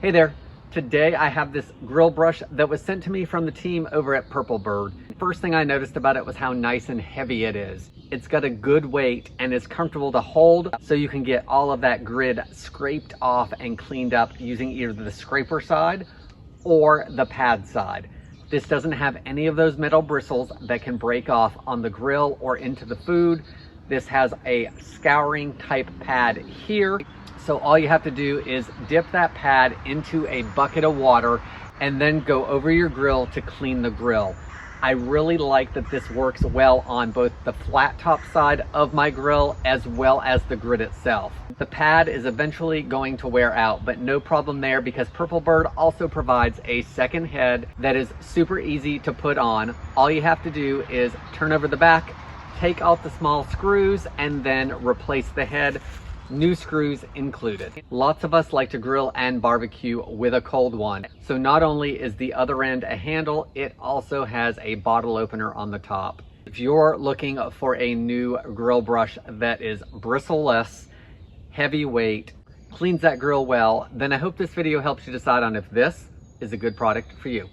Hey there. Today I have this grill brush that was sent to me from the team over at PURPLEBIRD. First thing I noticed about it was how nice and heavy it is. It's got a good weight and is comfortable to hold, so you can get all of that grid scraped off and cleaned up using either the scraper side or the pad side. This doesn't have any of those metal bristles that can break off on the grill or into the food. This has a scouring type pad here. So all you have to do is dip that pad into a bucket of water and then go over your grill to clean the grill. I really like that this works well on both the flat top side of my grill as well as the grid itself. The pad is eventually going to wear out, but no problem there because PURPLEBIRD also provides a second head that is super easy to put on. All you have to do is turn over the back, take out the small screws, and then replace the head. New screws included. Lots of us like to grill and barbecue with a cold one. So not only is the other end a handle, it also has a bottle opener on the top. If you're looking for a new grill brush that is bristleless, heavyweight, cleans that grill well, then I hope this video helps you decide on if this is a good product for you.